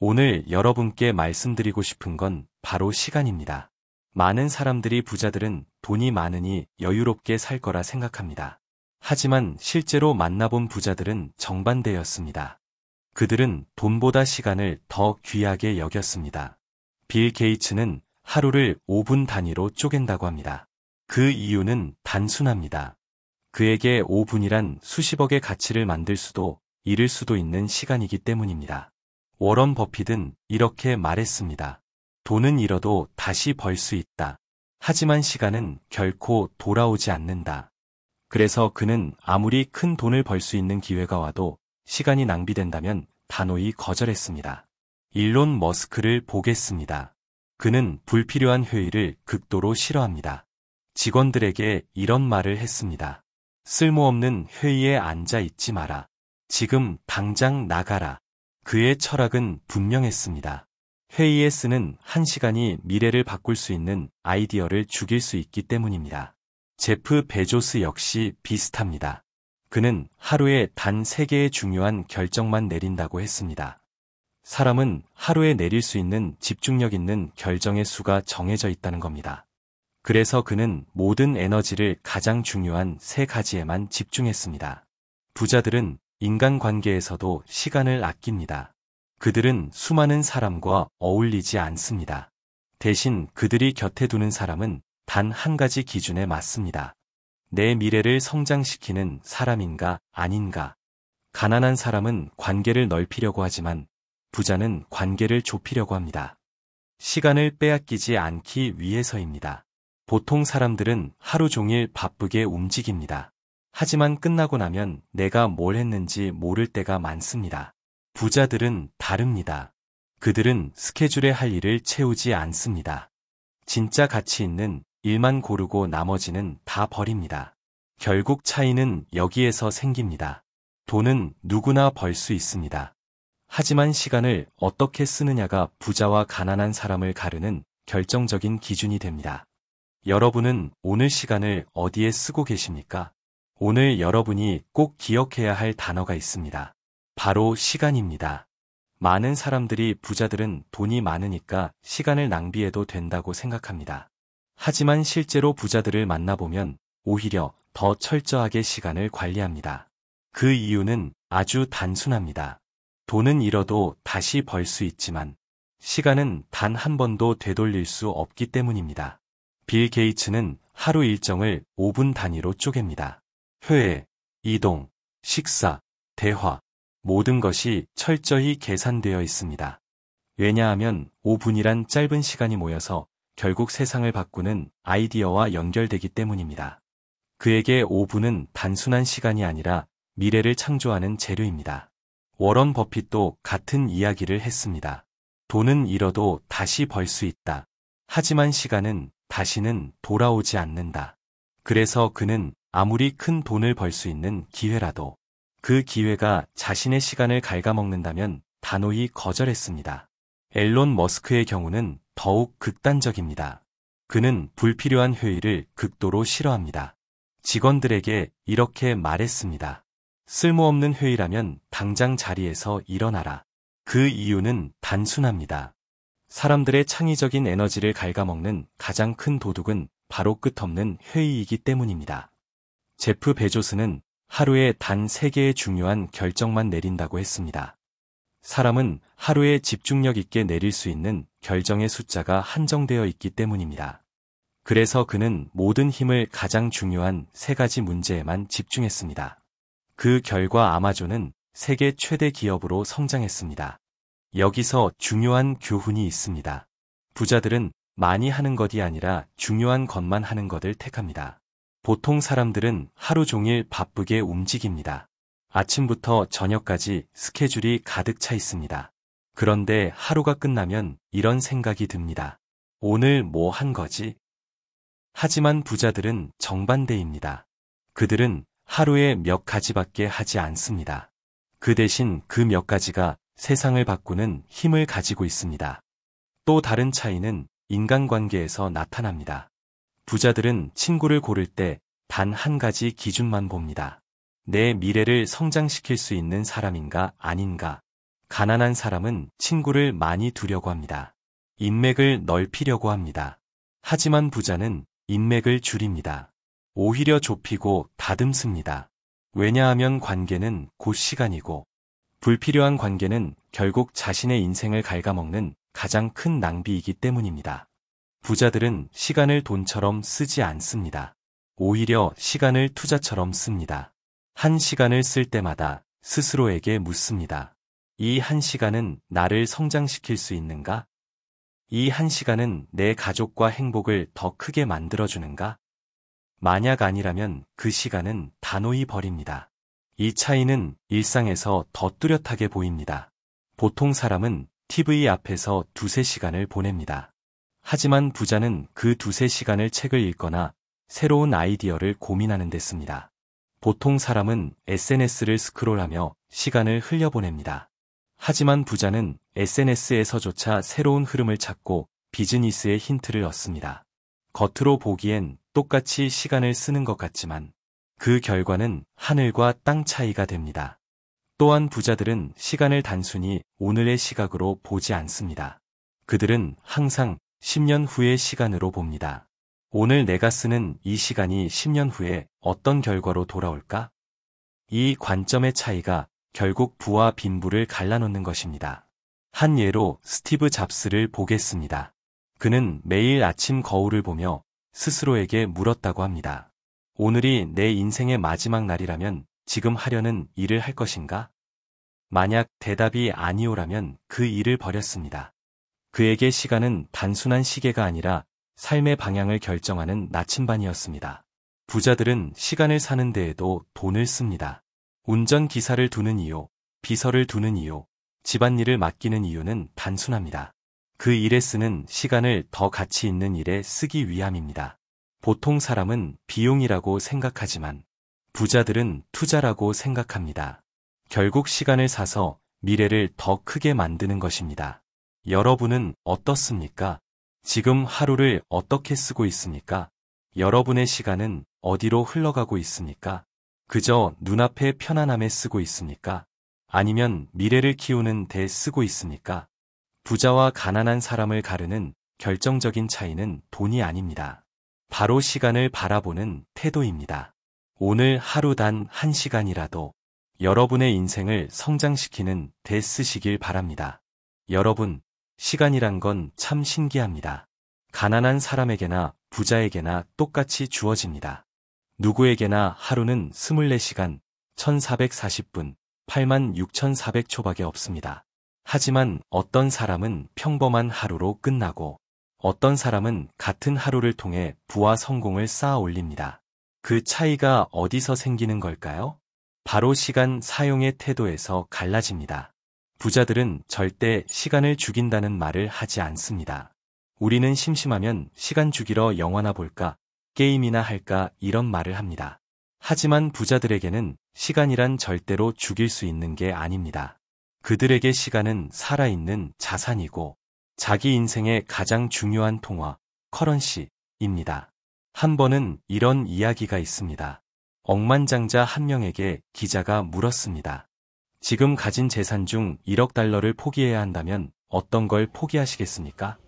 오늘 여러분께 말씀드리고 싶은 건 바로 시간입니다. 많은 사람들이 부자들은 돈이 많으니 여유롭게 살 거라 생각합니다. 하지만 실제로 만나본 부자들은 정반대였습니다. 그들은 돈보다 시간을 더 귀하게 여겼습니다. 빌 게이츠는 하루를 5분 단위로 쪼갠다고 합니다. 그 이유는 단순합니다. 그에게 5분이란 수십억의 가치를 만들 수도 잃을 수도 있는 시간이기 때문입니다. 워런 버핏은 이렇게 말했습니다. 돈은 잃어도 다시 벌 수 있다. 하지만 시간은 결코 돌아오지 않는다. 그래서 그는 아무리 큰 돈을 벌 수 있는 기회가 와도 시간이 낭비된다면 단호히 거절했습니다. 일론 머스크를 보겠습니다. 그는 불필요한 회의를 극도로 싫어합니다. 직원들에게 이런 말을 했습니다. 쓸모없는 회의에 앉아 있지 마라. 지금 당장 나가라. 그의 철학은 분명했습니다. 회의에 쓰는 1시간이 미래를 바꿀 수 있는 아이디어를 죽일 수 있기 때문입니다. 제프 베조스 역시 비슷합니다. 그는 하루에 단 3개의 중요한 결정만 내린다고 했습니다. 사람은 하루에 내릴 수 있는 집중력 있는 결정의 수가 정해져 있다는 겁니다. 그래서 그는 모든 에너지를 가장 중요한 3가지에만 집중했습니다. 부자들은 인간관계에서도 시간을 아낍니다. 그들은 수많은 사람과 어울리지 않습니다. 대신 그들이 곁에 두는 사람은 단 1가지 기준에 맞습니다. 내 미래를 성장시키는 사람인가 아닌가. 가난한 사람은 관계를 넓히려고 하지만 부자는 관계를 좁히려고 합니다. 시간을 빼앗기지 않기 위해서입니다. 보통 사람들은 하루 종일 바쁘게 움직입니다. 하지만 끝나고 나면 내가 뭘 했는지 모를 때가 많습니다. 부자들은 다릅니다. 그들은 스케줄에 할 일을 채우지 않습니다. 진짜 가치 있는 일만 고르고 나머지는 다 버립니다. 결국 차이는 여기에서 생깁니다. 돈은 누구나 벌 수 있습니다. 하지만 시간을 어떻게 쓰느냐가 부자와 가난한 사람을 가르는 결정적인 기준이 됩니다. 여러분은 오늘 시간을 어디에 쓰고 계십니까? 오늘 여러분이 꼭 기억해야 할 단어가 있습니다. 바로 시간입니다. 많은 사람들이 부자들은 돈이 많으니까 시간을 낭비해도 된다고 생각합니다. 하지만 실제로 부자들을 만나보면 오히려 더 철저하게 시간을 관리합니다. 그 이유는 아주 단순합니다. 돈은 잃어도 다시 벌 수 있지만 시간은 단 한 번도 되돌릴 수 없기 때문입니다. 빌 게이츠는 하루 일정을 5분 단위로 쪼갭니다. 회의, 이동, 식사, 대화, 모든 것이 철저히 계산되어 있습니다. 왜냐하면 5분이란 짧은 시간이 모여서 결국 세상을 바꾸는 아이디어와 연결되기 때문입니다. 그에게 5분은 단순한 시간이 아니라 미래를 창조하는 재료입니다. 워런 버핏도 같은 이야기를 했습니다. 돈은 잃어도 다시 벌 수 있다. 하지만 시간은 다시는 돌아오지 않는다. 그래서 그는 아무리 큰 돈을 벌 수 있는 기회라도 그 기회가 자신의 시간을 갉아먹는다면 단호히 거절했습니다. 앨런 머스크의 경우는 더욱 극단적입니다. 그는 불필요한 회의를 극도로 싫어합니다. 직원들에게 이렇게 말했습니다. 쓸모없는 회의라면 당장 자리에서 일어나라. 그 이유는 단순합니다. 사람들의 창의적인 에너지를 갉아먹는 가장 큰 도둑은 바로 끝없는 회의이기 때문입니다. 제프 베조스는 하루에 단 3개의 중요한 결정만 내린다고 했습니다. 사람은 하루에 집중력 있게 내릴 수 있는 결정의 숫자가 한정되어 있기 때문입니다. 그래서 그는 모든 힘을 가장 중요한 3가지 문제에만 집중했습니다. 그 결과 아마존은 세계 최대 기업으로 성장했습니다. 여기서 중요한 교훈이 있습니다. 부자들은 많이 하는 것이 아니라 중요한 것만 하는 것을 택합니다. 보통 사람들은 하루 종일 바쁘게 움직입니다. 아침부터 저녁까지 스케줄이 가득 차 있습니다. 그런데 하루가 끝나면 이런 생각이 듭니다. 오늘 뭐 한 거지? 하지만 부자들은 정반대입니다. 그들은 하루에 몇 가지밖에 하지 않습니다. 그 대신 그 몇 가지가 세상을 바꾸는 힘을 가지고 있습니다. 또 다른 차이는 인간관계에서 나타납니다. 부자들은 친구를 고를 때 단 1가지 기준만 봅니다. 내 미래를 성장시킬 수 있는 사람인가 아닌가. 가난한 사람은 친구를 많이 두려고 합니다. 인맥을 넓히려고 합니다. 하지만 부자는 인맥을 줄입니다. 오히려 좁히고 다듬습니다. 왜냐하면 관계는 곧 시간이고 불필요한 관계는 결국 자신의 인생을 갉아먹는 가장 큰 낭비이기 때문입니다. 부자들은 시간을 돈처럼 쓰지 않습니다. 오히려 시간을 투자처럼 씁니다. 한 시간을 쓸 때마다 스스로에게 묻습니다. 이 한 시간은 나를 성장시킬 수 있는가? 이 한 시간은 내 가족과 행복을 더 크게 만들어주는가? 만약 아니라면 그 시간은 단호히 버립니다. 이 차이는 일상에서 더 뚜렷하게 보입니다. 보통 사람은 TV 앞에서 두세 시간을 보냅니다. 하지만 부자는 그 두세 시간을 책을 읽거나 새로운 아이디어를 고민하는 데 씁니다. 보통 사람은 SNS를 스크롤하며 시간을 흘려보냅니다. 하지만 부자는 SNS에서조차 새로운 흐름을 찾고 비즈니스의 힌트를 얻습니다. 겉으로 보기엔 똑같이 시간을 쓰는 것 같지만 그 결과는 하늘과 땅 차이가 됩니다. 또한 부자들은 시간을 단순히 오늘의 시각으로 보지 않습니다. 그들은 항상 10년 후의 시간으로 봅니다. 오늘 내가 쓰는 이 시간이 10년 후에 어떤 결과로 돌아올까? 이 관점의 차이가 결국 부와 빈부를 갈라놓는 것입니다. 한 예로 스티브 잡스를 보겠습니다. 그는 매일 아침 거울을 보며 스스로에게 물었다고 합니다. 오늘이 내 인생의 마지막 날이라면 지금 하려는 일을 할 것인가? 만약 대답이 아니오라면 그 일을 버렸습니다. 그에게 시간은 단순한 시계가 아니라 삶의 방향을 결정하는 나침반이었습니다. 부자들은 시간을 사는 데에도 돈을 씁니다. 운전기사를 두는 이유, 비서를 두는 이유, 집안일을 맡기는 이유는 단순합니다. 그 일에 쓰는 시간을 더 가치 있는 일에 쓰기 위함입니다. 보통 사람은 비용이라고 생각하지만 부자들은 투자라고 생각합니다. 결국 시간을 사서 미래를 더 크게 만드는 것입니다. 여러분은 어떻습니까? 지금 하루를 어떻게 쓰고 있습니까? 여러분의 시간은 어디로 흘러가고 있습니까? 그저 눈앞의 편안함에 쓰고 있습니까? 아니면 미래를 키우는 데 쓰고 있습니까? 부자와 가난한 사람을 가르는 결정적인 차이는 돈이 아닙니다. 바로 시간을 바라보는 태도입니다. 오늘 하루 단 1시간이라도 여러분의 인생을 성장시키는 데 쓰시길 바랍니다. 여러분, 시간이란 건 참 신기합니다. 가난한 사람에게나 부자에게나 똑같이 주어집니다. 누구에게나 하루는 24시간, 1440분, 86,400초밖에 없습니다. 하지만 어떤 사람은 평범한 하루로 끝나고 어떤 사람은 같은 하루를 통해 부와 성공을 쌓아 올립니다. 그 차이가 어디서 생기는 걸까요? 바로 시간 사용의 태도에서 갈라집니다. 부자들은 절대 시간을 죽인다는 말을 하지 않습니다. 우리는 심심하면 시간 죽이러 영화나 볼까, 게임이나 할까 이런 말을 합니다. 하지만 부자들에게는 시간이란 절대로 죽일 수 있는 게 아닙니다. 그들에게 시간은 살아있는 자산이고 자기 인생의 가장 중요한 통화, 커런시입니다. 한 번은 이런 이야기가 있습니다. 억만장자 한 명에게 기자가 물었습니다. 지금 가진 재산 중 1억 달러를 포기해야 한다면 어떤 걸 포기하시겠습니까?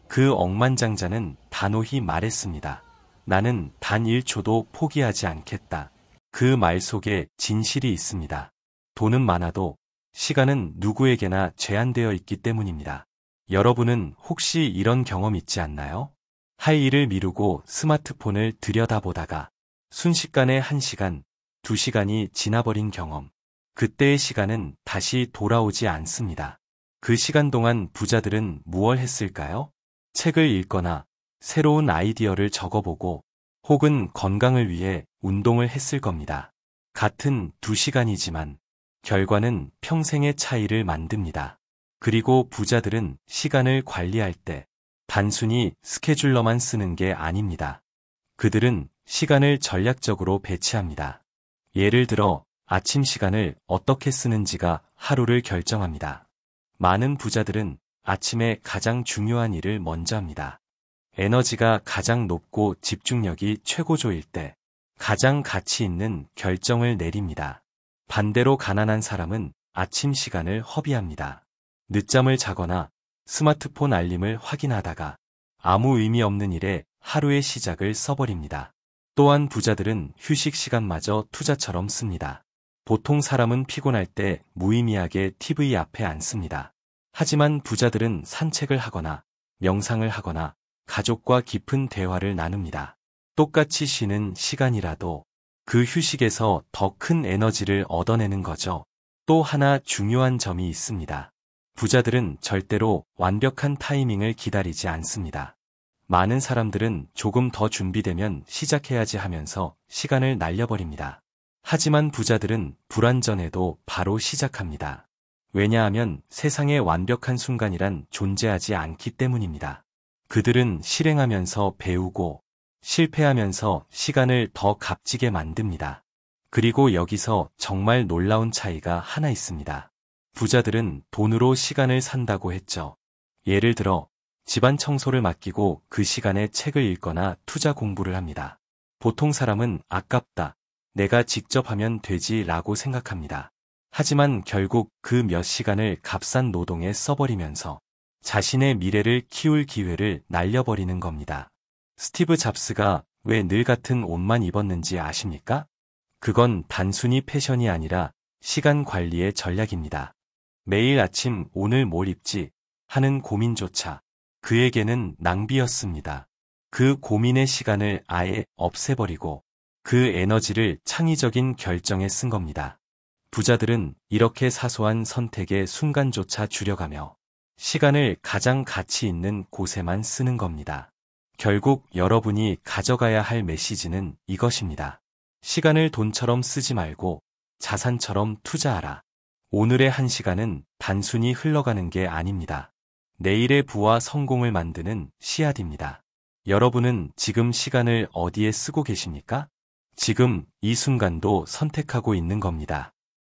그 억만장자는 단호히 말했습니다. 나는 단 1초도 포기하지 않겠다. 그 말 속에 진실이 있습니다. 돈은 많아도 시간은 누구에게나 제한되어 있기 때문입니다. 여러분은 혹시 이런 경험 있지 않나요? 할 일을 미루고 스마트폰을 들여다보다가 순식간에 1시간, 2시간이 지나버린 경험. 그때의 시간은 다시 돌아오지 않습니다. 그 시간 동안 부자들은 무엇을 했을까요? 책을 읽거나 새로운 아이디어를 적어보고 혹은 건강을 위해 운동을 했을 겁니다. 같은 2시간이지만 결과는 평생의 차이를 만듭니다. 그리고 부자들은 시간을 관리할 때 단순히 스케줄러만 쓰는 게 아닙니다. 그들은 시간을 전략적으로 배치합니다. 예를 들어 아침 시간을 어떻게 쓰는지가 하루를 결정합니다. 많은 부자들은 아침에 가장 중요한 일을 먼저 합니다. 에너지가 가장 높고 집중력이 최고조일 때 가장 가치 있는 결정을 내립니다. 반대로 가난한 사람은 아침 시간을 허비합니다. 늦잠을 자거나 스마트폰 알림을 확인하다가 아무 의미 없는 일에 하루의 시작을 써버립니다. 또한 부자들은 휴식 시간마저 투자처럼 씁니다. 보통 사람은 피곤할 때 무의미하게 TV 앞에 앉습니다. 하지만 부자들은 산책을 하거나 명상을 하거나 가족과 깊은 대화를 나눕니다. 똑같이 쉬는 시간이라도 그 휴식에서 더 큰 에너지를 얻어내는 거죠. 또 하나 중요한 점이 있습니다. 부자들은 절대로 완벽한 타이밍을 기다리지 않습니다. 많은 사람들은 조금 더 준비되면 시작해야지 하면서 시간을 날려버립니다. 하지만 부자들은 불완전해도 바로 시작합니다. 왜냐하면 세상에 완벽한 순간이란 존재하지 않기 때문입니다. 그들은 실행하면서 배우고 실패하면서 시간을 더 값지게 만듭니다. 그리고 여기서 정말 놀라운 차이가 하나 있습니다. 부자들은 돈으로 시간을 산다고 했죠. 예를 들어 집안 청소를 맡기고 그 시간에 책을 읽거나 투자 공부를 합니다. 보통 사람은 아깝다, 내가 직접 하면 되지 라고 생각합니다. 하지만 결국 그 몇 시간을 값싼 노동에 써버리면서 자신의 미래를 키울 기회를 날려버리는 겁니다. 스티브 잡스가 왜 늘 같은 옷만 입었는지 아십니까? 그건 단순히 패션이 아니라 시간 관리의 전략입니다. 매일 아침 오늘 뭘 입지 하는 고민조차 그에게는 낭비였습니다. 그 고민의 시간을 아예 없애버리고 그 에너지를 창의적인 결정에 쓴 겁니다. 부자들은 이렇게 사소한 선택의 순간조차 줄여가며 시간을 가장 가치 있는 곳에만 쓰는 겁니다. 결국 여러분이 가져가야 할 메시지는 이것입니다. 시간을 돈처럼 쓰지 말고 자산처럼 투자하라. 오늘의 한 시간은 단순히 흘러가는 게 아닙니다. 내일의 부와 성공을 만드는 씨앗입니다. 여러분은 지금 시간을 어디에 쓰고 계십니까? 지금 이 순간도 선택하고 있는 겁니다.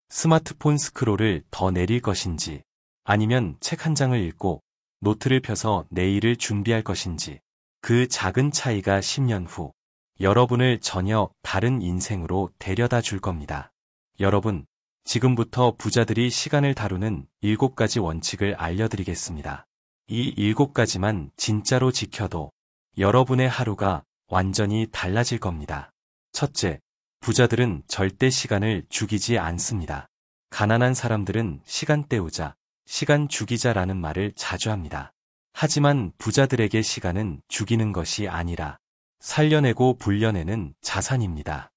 스마트폰 스크롤을 더 내릴 것인지 아니면 책 한 장을 읽고 노트를 펴서 내일을 준비할 것인지 그 작은 차이가 10년 후 여러분을 전혀 다른 인생으로 데려다 줄 겁니다. 여러분, 지금부터 부자들이 시간을 다루는 7가지 원칙을 알려드리겠습니다. 이 7가지만 진짜로 지켜도 여러분의 하루가 완전히 달라질 겁니다. 첫째, 부자들은 절대 시간을 죽이지 않습니다. 가난한 사람들은 시간 때우자, 시간 죽이자라는 말을 자주 합니다. 하지만 부자들에게 시간은 죽이는 것이 아니라 살려내고 불려내는 자산입니다.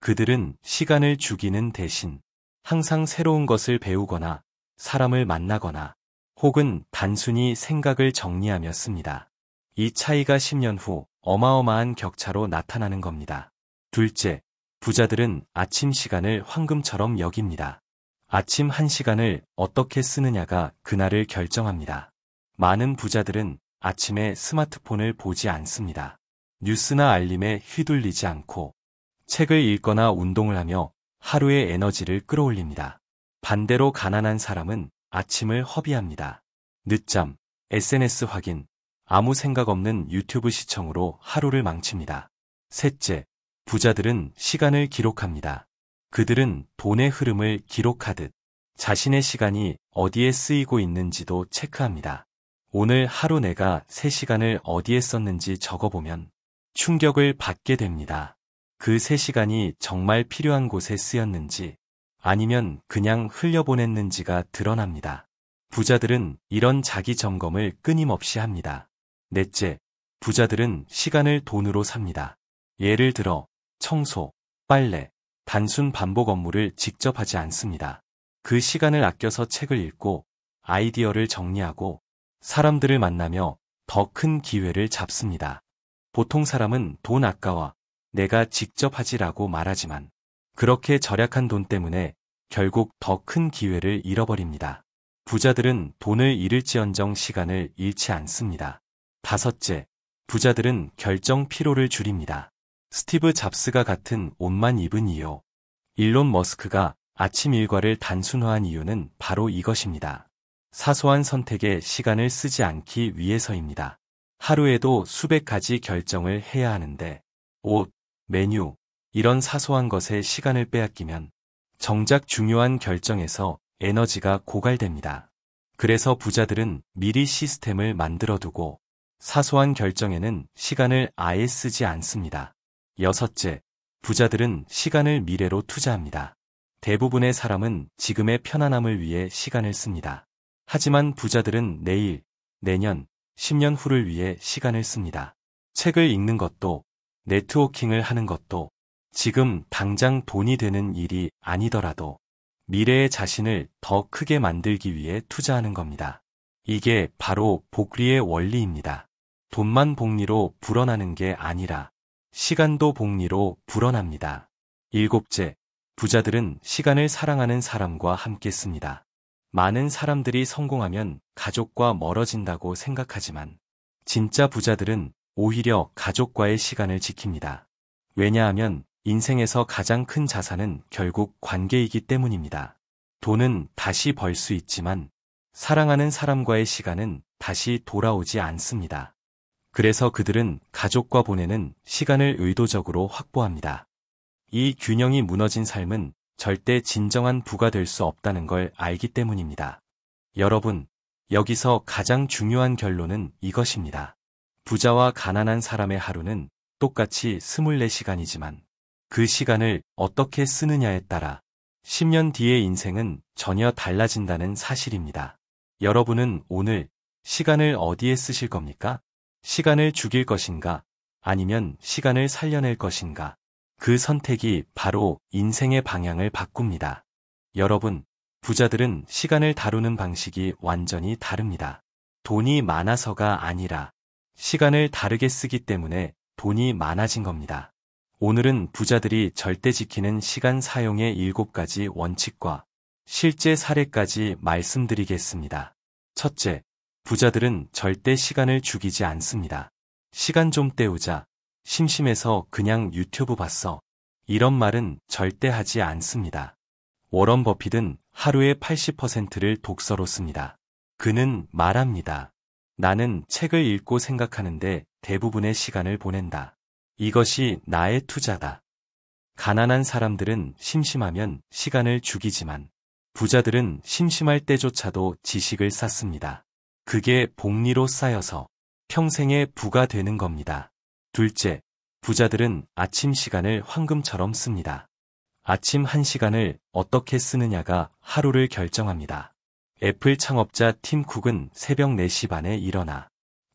그들은 시간을 죽이는 대신 항상 새로운 것을 배우거나 사람을 만나거나 혹은 단순히 생각을 정리하며 씁니다. 이 차이가 10년 후 어마어마한 격차로 나타나는 겁니다. 둘째, 부자들은 아침 시간을 황금처럼 여깁니다. 아침 1시간을 어떻게 쓰느냐가 그날을 결정합니다. 많은 부자들은 아침에 스마트폰을 보지 않습니다. 뉴스나 알림에 휘둘리지 않고 책을 읽거나 운동을 하며 하루의 에너지를 끌어올립니다. 반대로 가난한 사람은 아침을 허비합니다. 늦잠, SNS 확인, 아무 생각 없는 유튜브 시청으로 하루를 망칩니다. 셋째, 부자들은 시간을 기록합니다. 그들은 돈의 흐름을 기록하듯 자신의 시간이 어디에 쓰이고 있는지도 체크합니다. 오늘 하루 내가 3시간을 어디에 썼는지 적어보면 충격을 받게 됩니다. 그 3시간이 정말 필요한 곳에 쓰였는지 아니면 그냥 흘려보냈는지가 드러납니다. 부자들은 이런 자기 점검을 끊임없이 합니다. 넷째, 부자들은 시간을 돈으로 삽니다. 예를 들어 청소, 빨래, 단순 반복 업무를 직접 하지 않습니다. 그 시간을 아껴서 책을 읽고 아이디어를 정리하고 사람들을 만나며 더 큰 기회를 잡습니다. 보통 사람은 돈 아까워 내가 직접 하지라고 말하지만 그렇게 절약한 돈 때문에 결국 더 큰 기회를 잃어버립니다. 부자들은 돈을 잃을지언정 시간을 잃지 않습니다. 다섯째, 부자들은 결정 피로를 줄입니다. 스티브 잡스가 같은 옷만 입은 이유, 일론 머스크가 아침 일과를 단순화한 이유는 바로 이것입니다. 사소한 선택에 시간을 쓰지 않기 위해서입니다. 하루에도 수백 가지 결정을 해야 하는데 옷, 메뉴, 이런 사소한 것에 시간을 빼앗기면 정작 중요한 결정에서 에너지가 고갈됩니다. 그래서 부자들은 미리 시스템을 만들어두고 사소한 결정에는 시간을 아예 쓰지 않습니다. 여섯째, 부자들은 시간을 미래로 투자합니다. 대부분의 사람은 지금의 편안함을 위해 시간을 씁니다. 하지만 부자들은 내일, 내년, 10년 후를 위해 시간을 씁니다. 책을 읽는 것도, 네트워킹을 하는 것도, 지금 당장 돈이 되는 일이 아니더라도 미래의 자신을 더 크게 만들기 위해 투자하는 겁니다. 이게 바로 복리의 원리입니다. 돈만 복리로 불어나는 게 아니라 시간도 복리로 불어납니다. 일곱째, 부자들은 시간을 사랑하는 사람과 함께 씁니다. 많은 사람들이 성공하면 가족과 멀어진다고 생각하지만 진짜 부자들은 오히려 가족과의 시간을 지킵니다. 왜냐하면 인생에서 가장 큰 자산은 결국 관계이기 때문입니다. 돈은 다시 벌 수 있지만 사랑하는 사람과의 시간은 다시 돌아오지 않습니다. 그래서 그들은 가족과 보내는 시간을 의도적으로 확보합니다. 이 균형이 무너진 삶은 절대 진정한 부가 될 수 없다는 걸 알기 때문입니다. 여러분, 여기서 가장 중요한 결론은 이것입니다. 부자와 가난한 사람의 하루는 똑같이 24시간이지만 그 시간을 어떻게 쓰느냐에 따라 10년 뒤의 인생은 전혀 달라진다는 사실입니다. 여러분은 오늘 시간을 어디에 쓰실 겁니까? 시간을 죽일 것인가? 아니면 시간을 살려낼 것인가? 그 선택이 바로 인생의 방향을 바꿉니다. 여러분, 부자들은 시간을 다루는 방식이 완전히 다릅니다. 돈이 많아서가 아니라 시간을 다르게 쓰기 때문에 돈이 많아진 겁니다. 오늘은 부자들이 절대 지키는 시간 사용의 7가지 원칙과 실제 사례까지 말씀드리겠습니다. 첫째, 부자들은 절대 시간을 죽이지 않습니다. 시간 좀 때우자. 심심해서 그냥 유튜브 봤어. 이런 말은 절대 하지 않습니다. 워런 버핏은 하루의 80%를 독서로 씁니다. 그는 말합니다. 나는 책을 읽고 생각하는데 대부분의 시간을 보낸다. 이것이 나의 투자다. 가난한 사람들은 심심하면 시간을 죽이지만 부자들은 심심할 때조차도 지식을 쌓습니다. 그게 복리로 쌓여서 평생의 부가 되는 겁니다. 둘째, 부자들은 아침 시간을 황금처럼 씁니다. 아침 1시간을 어떻게 쓰느냐가 하루를 결정합니다. 애플 창업자 팀 쿡은 새벽 4시 반에 일어나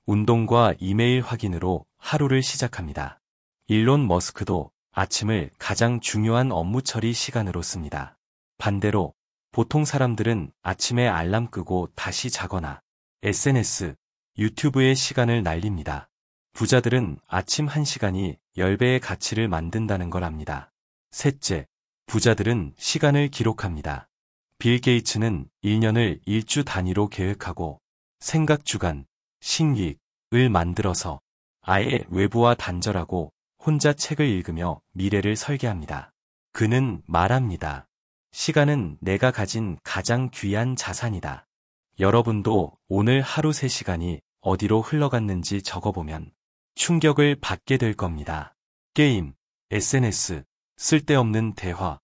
운동과 이메일 확인으로 하루를 시작합니다. 일론 머스크도 아침을 가장 중요한 업무 처리 시간으로 씁니다. 반대로 보통 사람들은 아침에 알람 끄고 다시 자거나 SNS, 유튜브에 시간을 날립니다. 부자들은 아침 1시간이 10배의 가치를 만든다는 걸 압니다. 셋째, 부자들은 시간을 기록합니다. 빌 게이츠는 1년을 일주 단위로 계획하고 생각 주간, 신기익을 만들어서 아예 외부와 단절하고 혼자 책을 읽으며 미래를 설계합니다. 그는 말합니다. 시간은 내가 가진 가장 귀한 자산이다. 여러분도 오늘 하루 3시간이 어디로 흘러갔는지 적어보면 충격을 받게 될 겁니다. 게임, SNS, 쓸데없는 대화.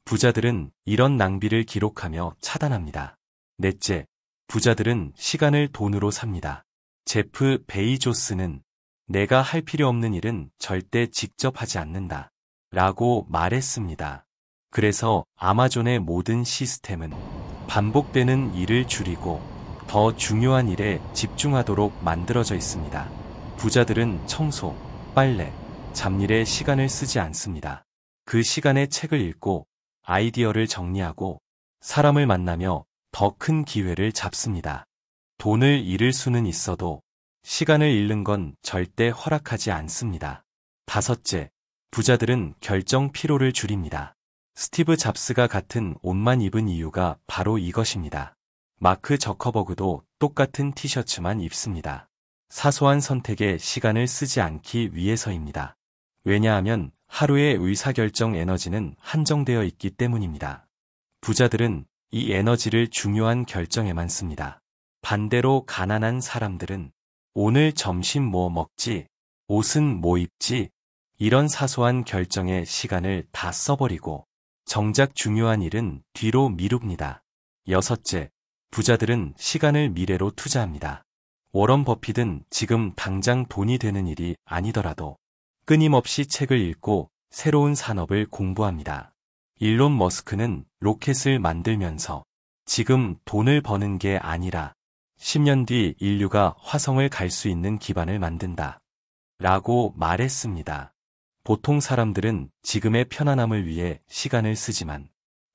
부자들은 이런 낭비를 기록하며 차단합니다. 넷째, 부자들은 시간을 돈으로 삽니다. 제프 베이조스는 내가 할 필요 없는 일은 절대 직접 하지 않는다. 라고 말했습니다. 그래서 아마존의 모든 시스템은 반복되는 일을 줄이고 더 중요한 일에 집중하도록 만들어져 있습니다. 부자들은 청소, 빨래, 잡일에 시간을 쓰지 않습니다. 그 시간에 책을 읽고 아이디어를 정리하고 사람을 만나며 더 큰 기회를 잡습니다. 돈을 잃을 수는 있어도 시간을 잃는 건 절대 허락하지 않습니다. 다섯째, 부자들은 결정 피로를 줄입니다. 스티브 잡스가 같은 옷만 입은 이유가 바로 이것입니다. 마크 저커버그도 똑같은 티셔츠만 입습니다. 사소한 선택에 시간을 쓰지 않기 위해서입니다. 왜냐하면 하루의 의사결정 에너지는 한정되어 있기 때문입니다. 부자들은 이 에너지를 중요한 결정에만 씁니다. 반대로 가난한 사람들은 오늘 점심 뭐 먹지? 옷은 뭐 입지? 이런 사소한 결정에 시간을 다 써버리고 정작 중요한 일은 뒤로 미룹니다. 여섯째, 부자들은 시간을 미래로 투자합니다. 워런 버핏은 지금 당장 돈이 되는 일이 아니더라도 끊임없이 책을 읽고 새로운 산업을 공부합니다. 일론 머스크는 로켓을 만들면서 지금 돈을 버는 게 아니라 10년 뒤 인류가 화성을 갈 수 있는 기반을 만든다. 라고 말했습니다. 보통 사람들은 지금의 편안함을 위해 시간을 쓰지만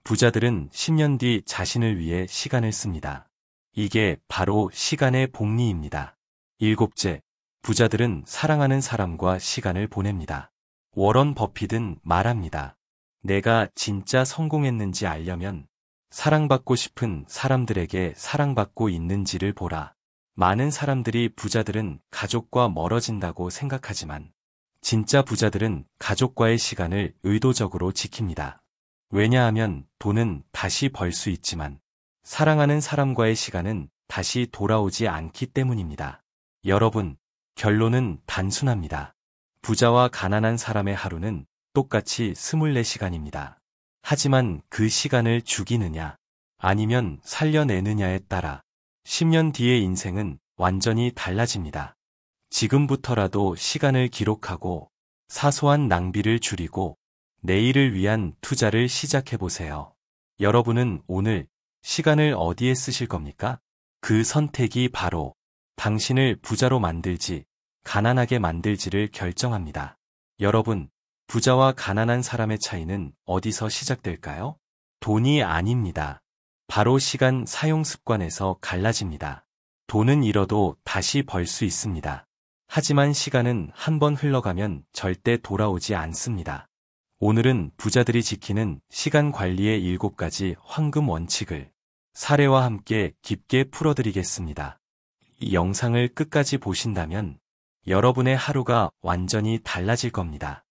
부자들은 10년 뒤 자신을 위해 시간을 씁니다. 이게 바로 시간의 복리입니다. 일곱째, 부자들은 사랑하는 사람과 시간을 보냅니다. 워런 버핏은 말합니다. 내가 진짜 성공했는지 알려면 사랑받고 싶은 사람들에게 사랑받고 있는지를 보라. 많은 사람들이 부자들은 가족과 멀어진다고 생각하지만 진짜 부자들은 가족과의 시간을 의도적으로 지킵니다. 왜냐하면 돈은 다시 벌 수 있지만 사랑하는 사람과의 시간은 다시 돌아오지 않기 때문입니다. 여러분, 결론은 단순합니다. 부자와 가난한 사람의 하루는 똑같이 24시간입니다. 하지만 그 시간을 죽이느냐, 아니면 살려내느냐에 따라 10년 뒤의 인생은 완전히 달라집니다. 지금부터라도 시간을 기록하고 사소한 낭비를 줄이고 내일을 위한 투자를 시작해보세요. 여러분은 오늘 시간을 어디에 쓰실 겁니까? 그 선택이 바로 당신을 부자로 만들지, 가난하게 만들지를 결정합니다. 여러분, 부자와 가난한 사람의 차이는 어디서 시작될까요? 돈이 아닙니다. 바로 시간 사용 습관에서 갈라집니다. 돈은 잃어도 다시 벌 수 있습니다. 하지만 시간은 한번 흘러가면 절대 돌아오지 않습니다. 오늘은 부자들이 지키는 시간 관리의 7가지 황금 원칙을 사례와 함께 깊게 풀어드리겠습니다. 이 영상을 끝까지 보신다면 여러분의 하루가 완전히 달라질 겁니다.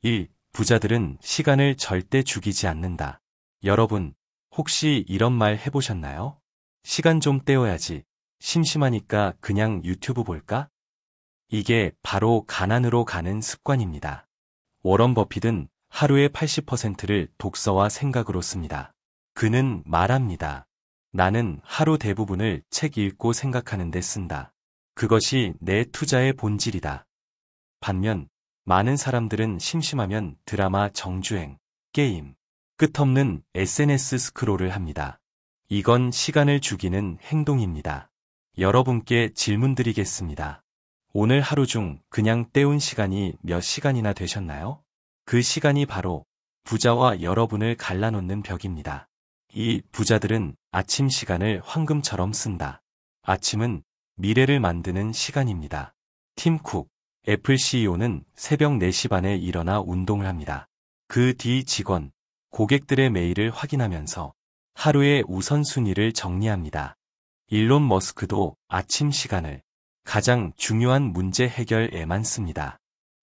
1. 부자들은 시간을 절대 죽이지 않는다. 여러분, 혹시 이런 말 해보셨나요? 시간 좀 때워야지. 심심하니까 그냥 유튜브 볼까? 이게 바로 가난으로 가는 습관입니다. 워런 버핏은 하루의 80%를 독서와 생각으로 씁니다. 그는 말합니다. 나는 하루 대부분을 책 읽고 생각하는 데 쓴다. 그것이 내 투자의 본질이다. 반면 많은 사람들은 심심하면 드라마 정주행, 게임, 끝없는 SNS 스크롤을 합니다. 이건 시간을 죽이는 행동입니다. 여러분께 질문 드리겠습니다. 오늘 하루 중 그냥 때운 시간이 몇 시간이나 되셨나요? 그 시간이 바로 부자와 여러분을 갈라놓는 벽입니다. 이 부자들은 아침 시간을 황금처럼 쓴다. 아침은 미래를 만드는 시간입니다. 팀 쿡, 애플 CEO는 새벽 4시 반에 일어나 운동을 합니다. 그 뒤 직원, 고객들의 메일을 확인하면서 하루의 우선순위를 정리합니다. 일론 머스크도 아침 시간을 가장 중요한 문제 해결에만 씁니다.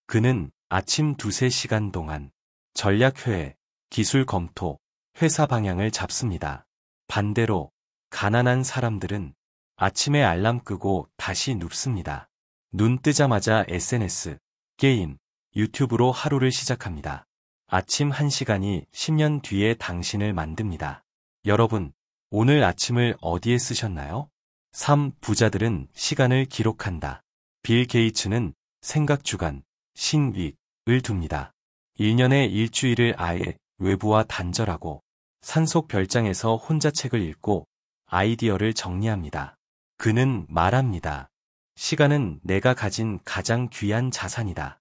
그는 아침 2~3시간 동안 전략회의, 기술 검토, 회사 방향을 잡습니다. 반대로 가난한 사람들은 아침에 알람 끄고 다시 눕습니다. 눈 뜨자마자 SNS, 게임, 유튜브로 하루를 시작합니다. 아침 1시간이 10년 뒤에 당신을 만듭니다. 여러분, 오늘 아침을 어디에 쓰셨나요? 3. 부자들은 시간을 기록한다. 빌 게이츠는 생각주간, 신윅을 둡니다. 1년에 일주일을 아예 외부와 단절하고 산속 별장에서 혼자 책을 읽고 아이디어를 정리합니다. 그는 말합니다. 시간은 내가 가진 가장 귀한 자산이다.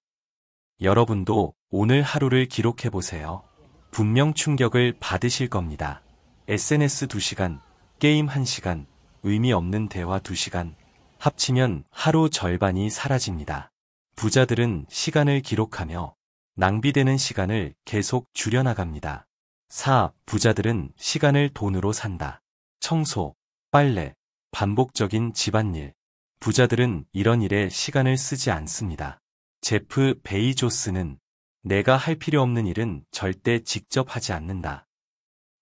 여러분도 오늘 하루를 기록해보세요. 분명 충격을 받으실 겁니다. SNS 2시간, 게임 1시간, 의미 없는 대화 2시간, 합치면 하루 절반이 사라집니다. 부자들은 시간을 기록하며 낭비되는 시간을 계속 줄여나갑니다. 4. 부자들은 시간을 돈으로 산다. 청소, 빨래, 반복적인 집안일. 부자들은 이런 일에 시간을 쓰지 않습니다. 제프 베이조스는 내가 할 필요 없는 일은 절대 직접 하지 않는다.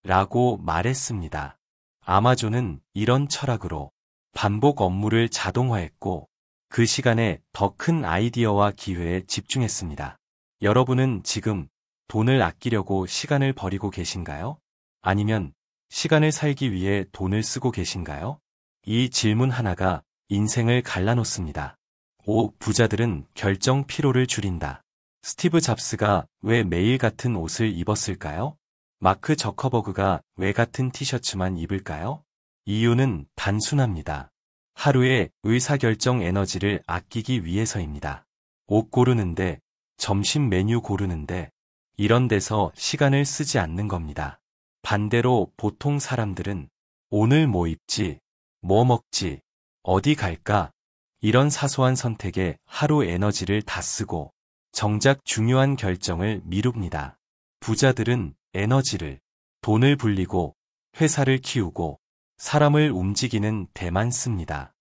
라고 말했습니다. 아마존은 이런 철학으로 반복 업무를 자동화했고 그 시간에 더 큰 아이디어와 기회에 집중했습니다. 여러분은 지금 돈을 아끼려고 시간을 버리고 계신가요? 아니면 시간을 살기 위해 돈을 쓰고 계신가요? 이 질문 하나가 인생을 갈라놓습니다. 5. 부자들은 결정 피로를 줄인다. 스티브 잡스가 왜 매일 같은 옷을 입었을까요? 마크 저커버그가 왜 같은 티셔츠만 입을까요? 이유는 단순합니다. 하루의 의사결정 에너지를 아끼기 위해서입니다. 옷 고르는데, 점심 메뉴 고르는데, 이런 데서 시간을 쓰지 않는 겁니다. 반대로 보통 사람들은 오늘 뭐 입지, 뭐 먹지, 어디 갈까? 이런 사소한 선택에 하루 에너지를 다 쓰고 정작 중요한 결정을 미룹니다. 부자들은 에너지를, 돈을 불리고 회사를 키우고 사람을 움직이는 데만 씁니다.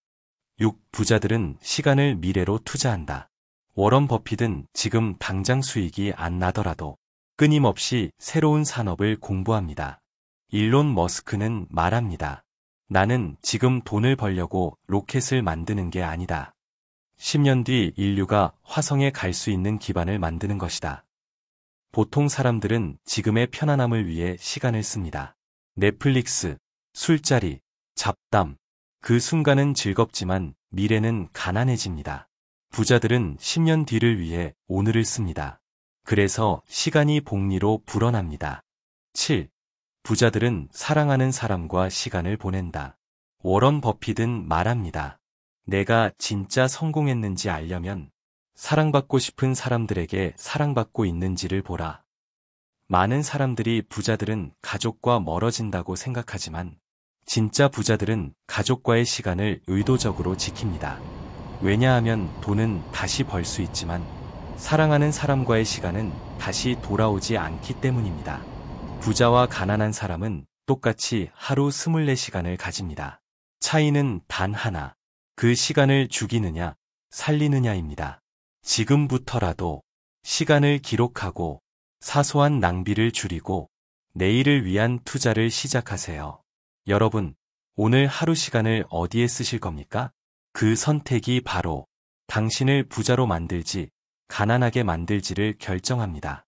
6. 부자들은 시간을 미래로 투자한다. 워런 버핏은 지금 당장 수익이 안 나더라도 끊임없이 새로운 산업을 공부합니다. 일론 머스크는 말합니다. 나는 지금 돈을 벌려고 로켓을 만드는 게 아니다. 10년 뒤 인류가 화성에 갈 수 있는 기반을 만드는 것이다. 보통 사람들은 지금의 편안함을 위해 시간을 씁니다. 넷플릭스, 술자리, 잡담. 그 순간은 즐겁지만 미래는 가난해집니다. 부자들은 10년 뒤를 위해 오늘을 씁니다. 그래서 시간이 복리로 불어납니다. 7. 부자들은 사랑하는 사람과 시간을 보낸다. 워런 버핏은 말합니다. 내가 진짜 성공했는지 알려면 사랑받고 싶은 사람들에게 사랑받고 있는지를 보라. 많은 사람들이 부자들은 가족과 멀어진다고 생각하지만 진짜 부자들은 가족과의 시간을 의도적으로 지킵니다. 왜냐하면 돈은 다시 벌 수 있지만 사랑하는 사람과의 시간은 다시 돌아오지 않기 때문입니다. 부자와 가난한 사람은 똑같이 하루 24시간을 가집니다. 차이는 단 하나, 그 시간을 죽이느냐, 살리느냐입니다. 지금부터라도 시간을 기록하고 사소한 낭비를 줄이고 내일을 위한 투자를 시작하세요. 여러분, 오늘 하루 시간을 어디에 쓰실 겁니까? 그 선택이 바로 당신을 부자로 만들지, 가난하게 만들지를 결정합니다.